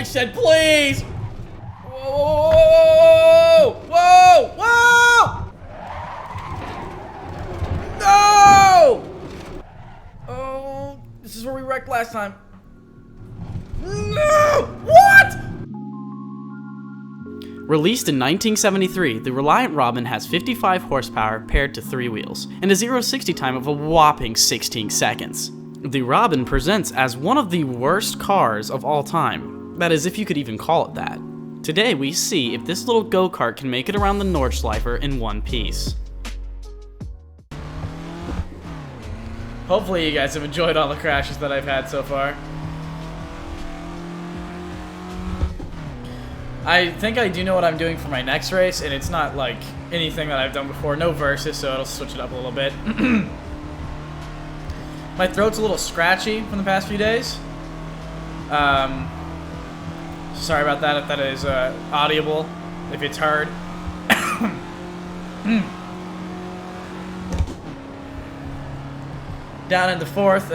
said please. Whoa! Whoa! Whoa! No! Oh, this is where we wrecked last time. No! What? Released in 1973, the Reliant Robin has 55 horsepower paired to 3 wheels, and a 0-60 time of a whopping 16 seconds. The Robin presents as one of the worst cars of all time. That is, if you could even call it that. Today we see if this little go-kart can make it around the Nordschleife in one piece. Hopefully you guys have enjoyed all the crashes that I've had so far. I think I do know what I'm doing for my next race, and it's not like anything that I've done before. No versus, so it'll switch it up a little bit. My throat's a little scratchy from the past few days. Sorry about that if that is audible, if it's heard. Down into fourth,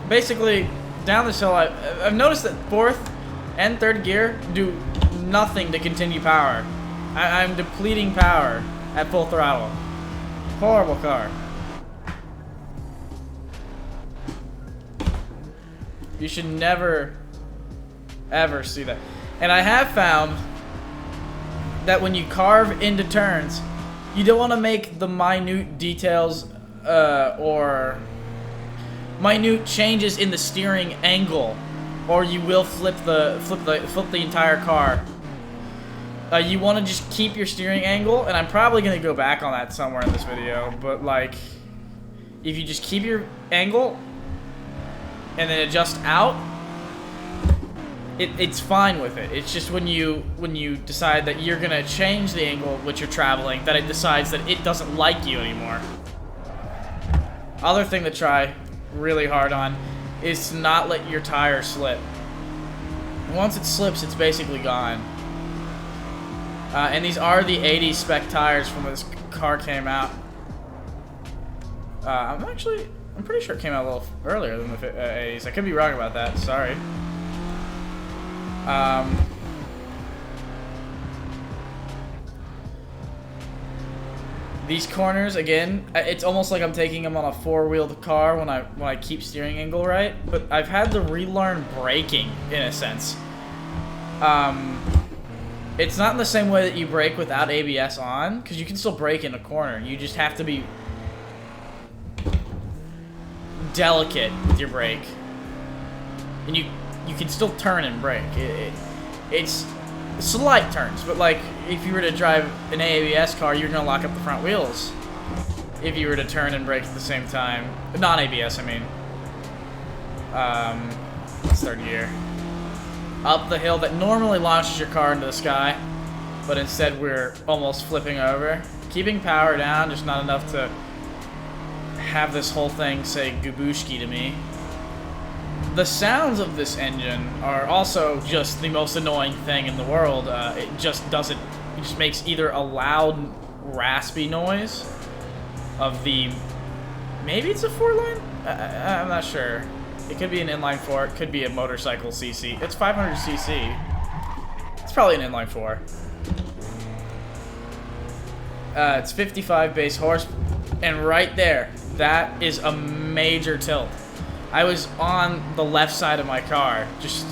basically down this hill, I've noticed that fourth and third gear do nothing to continue power. I'm depleting power at full throttle. Horrible car. You should never, ever see that. And I have found that when you carve into turns, you don't want to make the minute details or minute changes in the steering angle, or you will flip the entire car. You want to just keep your steering angle, and I'm probably going to go back on that somewhere in this video, but like, if you just keep your angle and then adjust out, it's fine with it. It's just when you decide that you're going to change the angle which you're traveling, that it decides that it doesn't like you anymore. Other thing to try really hard on is to not let your tire slip. Once it slips, it's basically gone. And these are the 80 spec tires from when this car came out. I'm pretty sure it came out a little earlier than the 80s. I could be wrong about that. Sorry. These corners, again, it's almost like I'm taking them on a four-wheeled car when I keep steering angle right. But I've had to relearn braking in a sense. It's not in the same way that you brake without ABS on, because you can still brake in a corner. You just have to be delicate with your brake, and you can still turn and brake. It's slight turns, but like if you were to drive an ABS car, you're gonna lock up the front wheels. If you were to turn and brake at the same time, non-ABS, I mean. It's third gear. Up the hill that normally launches your car into the sky, but instead we're almost flipping over. Keeping power down, just not enough to have this whole thing say Gubushki to me. The sounds of this engine are also just the most annoying thing in the world. It just makes either a loud, raspy noise of the, maybe it's a 4-line? I'm not sure. It could be an inline 4, it could be a motorcycle CC. It's 500 cc. It's probably an inline 4. It's 55 base horse, and right there, that is a major tilt. I was on the left side of my car, just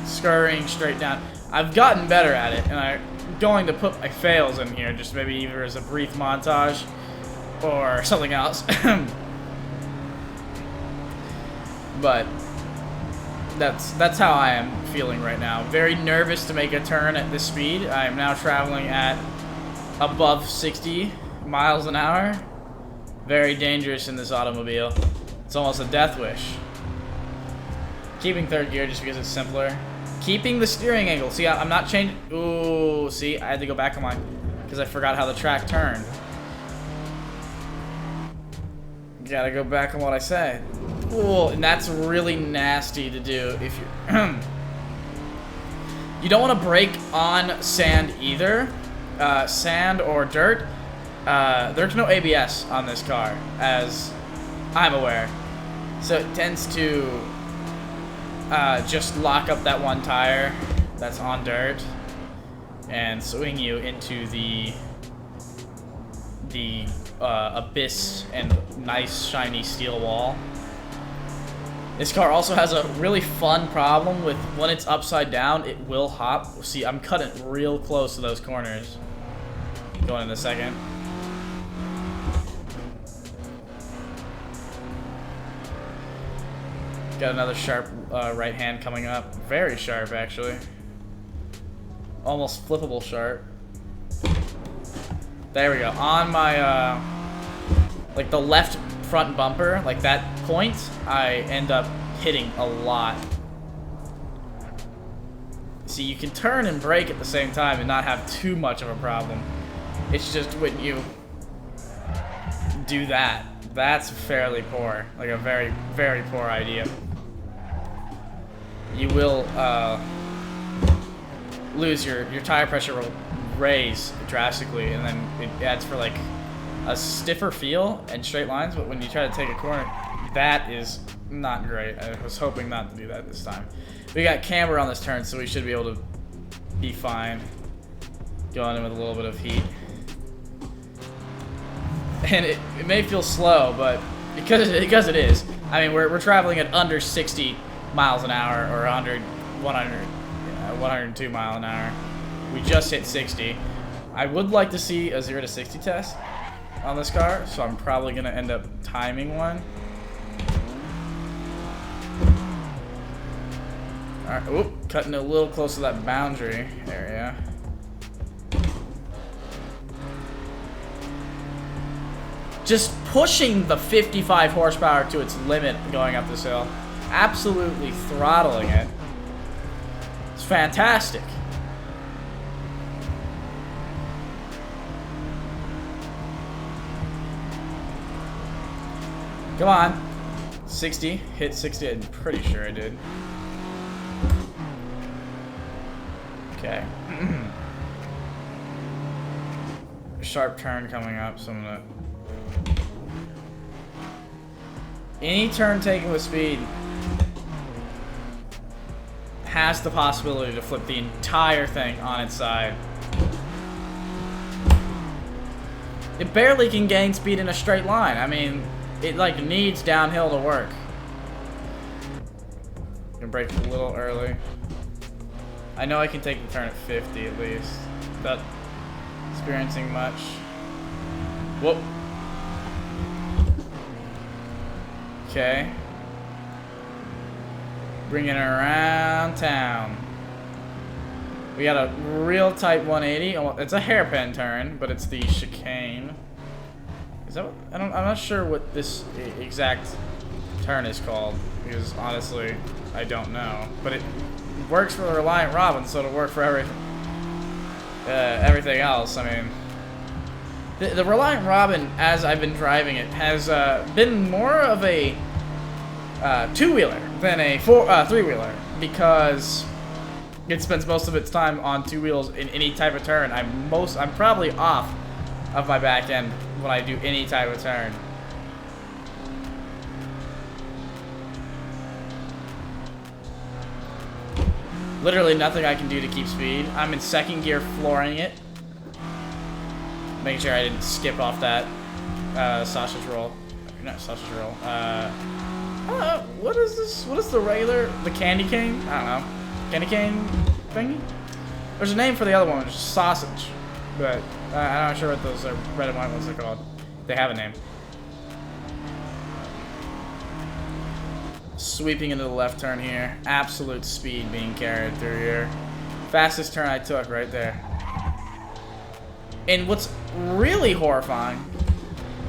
scurrying straight down. I've gotten better at it, and I'm going to put my fails in here, just maybe either as a brief montage or something else. But that's how I am feeling right now. Very nervous to make a turn at this speed. I am now traveling at above 60 miles an hour. Very dangerous in this automobile. It's almost a death wish. Keeping third gear just because it's simpler. Keeping the steering angle. See, I'm not changing. Ooh, see, I had to go back on mine because I forgot how the track turned. Gotta go back on what I said. Ooh, and that's really nasty to do if you're... You don't want to brake on sand either. Sand or dirt. There's no ABS on this car, as I'm aware. So it tends to just lock up that one tire that's on dirt and swing you into the abyss and nice shiny steel wall. This car also has a really fun problem with when it's upside down, it will hop. See, I'm cutting real close to those corners. Going in a second. Got another sharp right hand coming up. Very sharp, actually. Almost flippable sharp. There we go. On my, like the left front bumper, like that point, I end up hitting a lot. See, you can turn and brake at the same time and not have too much of a problem. It's just when you do that, that's fairly poor. Like a very, very poor idea. You will lose your tire pressure will raise drastically, and then it adds for like a stiffer feel and straight lines, but when you try to take a corner, that is not great. I was hoping not to do that this time. We got camber on this turn, so we should be able to be fine. Going in with a little bit of heat. And it may feel slow, but because it is, I mean, we're traveling at under 60 miles an hour, or 102 mile an hour. We just hit 60. I would like to see a 0 to 60 test on this car, so I'm probably gonna end up timing one. Alright, oop, cutting a little close to that boundary area. Just pushing the 55 horsepower to its limit going up this hill. Absolutely throttling it. It's fantastic. Come on. 60. Hit 60. I'm pretty sure I did. Okay. Sharp turn coming up, so I'm gonna... Any turn taken with speed has the possibility to flip the entire thing on its side. It barely can gain speed in a straight line. I mean, it like needs downhill to work. Gonna brake a little early. I know I can take the turn at 50 at least. Without experiencing much. Whoop. Okay. Bringing it around town. We got a real tight 180. Oh, it's a hairpin turn, but it's the chicane. Is that what, I'm not sure what this exact turn is called, because honestly, I don't know. But it works for the Reliant Robin, so it'll work for everything else. I mean, the Reliant Robin, as I've been driving it, has been more of a two-wheeler than a three-wheeler, because it spends most of its time on two wheels in any type of turn. I'm probably off of my back end when I do any type of turn. Literally nothing I can do to keep speed. I'm in second gear flooring it. Making sure I didn't skip off that sausage roll. Not sausage roll. What is this? What is the regular? The candy cane? I don't know. Candy cane thingy? There's a name for the other one, which is sausage. But I'm not sure what those red and white ones are called. They have a name. Sweeping into the left turn here. Absolute speed being carried through here. Fastest turn I took right there. And what's really horrifying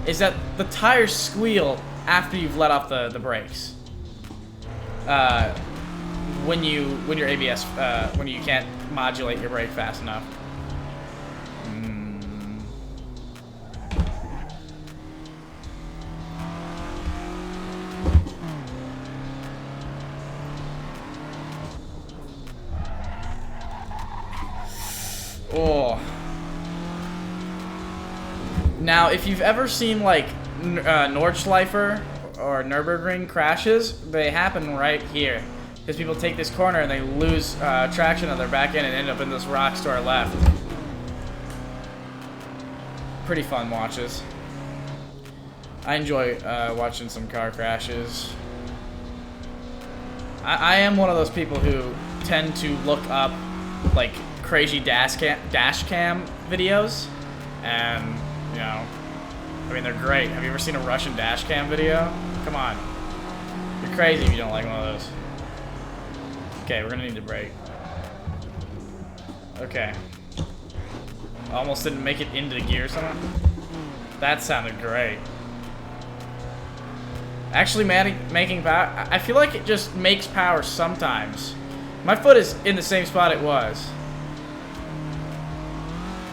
is that the tires squeal after you've let off the brakes. When your ABS when you can't modulate your brake fast enough. Oh. Now, if you've ever seen like Nordschleife or Nürburgring crashes, they happen right here. Because people take this corner and they lose traction on their back end and end up in this rocks to our left. Pretty fun watches. I enjoy watching some car crashes. I am one of those people who tend to look up like crazy dash cam videos, and you know, I mean, they're great. Have you ever seen a Russian dash cam video? Come on, you're crazy if you don't like one of those. Okay, we're gonna need to brake. Okay, almost didn't make it into gear somehow. That sounded great. Actually, making power, I feel like it just makes power sometimes. My foot is in the same spot it was.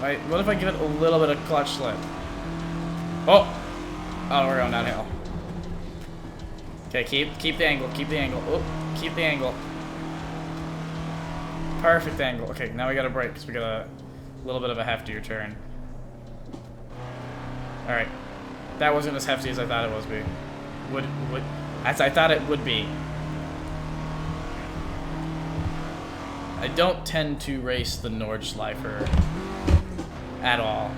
Wait, what if I give it a little bit of clutch slip? Oh, we're going downhill. Okay, keep the angle, keep the angle. Oh, keep the angle. Perfect angle. Okay, now we gotta brake because we got a little bit of a heftier turn. All right, that wasn't as hefty as I thought it was. As I thought it would be. I don't tend to race the Nordschleife at all.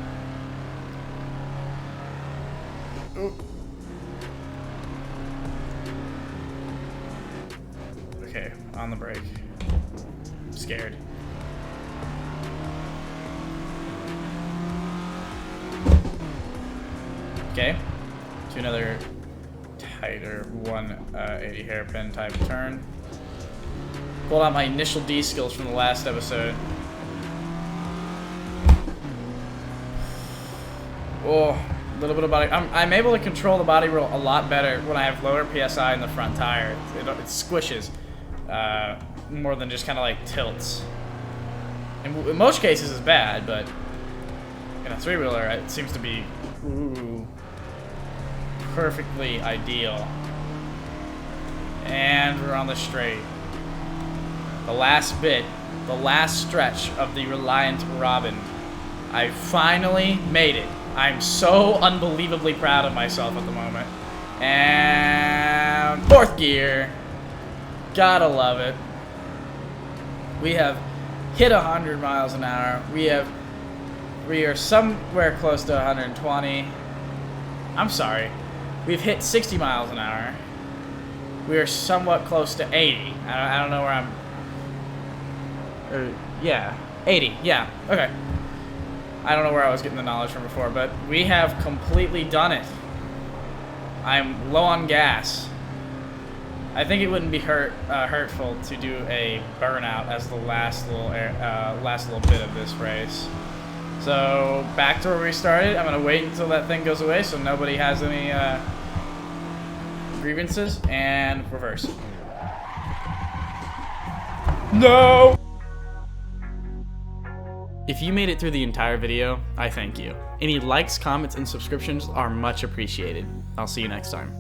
Ooh. Okay, on the brake. I'm scared. Okay, to another tighter 180 hairpin type turn. Pulled out my initial D skills from the last episode. Oh, a little bit of body. I'm able to control the body roll a lot better when I have lower PSI in the front tire. It squishes more than just kind of like tilts. In most cases, it's bad, but in a three-wheeler, it seems to be perfectly ideal. And we're on the straight. The last bit, the last stretch of the Reliant Robin. I finally made it. I'm so unbelievably proud of myself at the moment. And fourth gear. Gotta love it. We have hit 100 miles an hour. We are somewhere close to 120. I'm sorry. We've hit 60 miles an hour. We are somewhat close to 80. I don't know where I'm... yeah, 80. Yeah, okay. I don't know where I was getting the knowledge from before, but we have completely done it. I'm low on gas. I think it wouldn't be hurtful to do a burnout as the last little bit of this race. So back to where we started. I'm gonna wait until that thing goes away so nobody has any grievances, and reverse. No! If you made it through the entire video, I thank you. Any likes, comments, and subscriptions are much appreciated. I'll see you next time.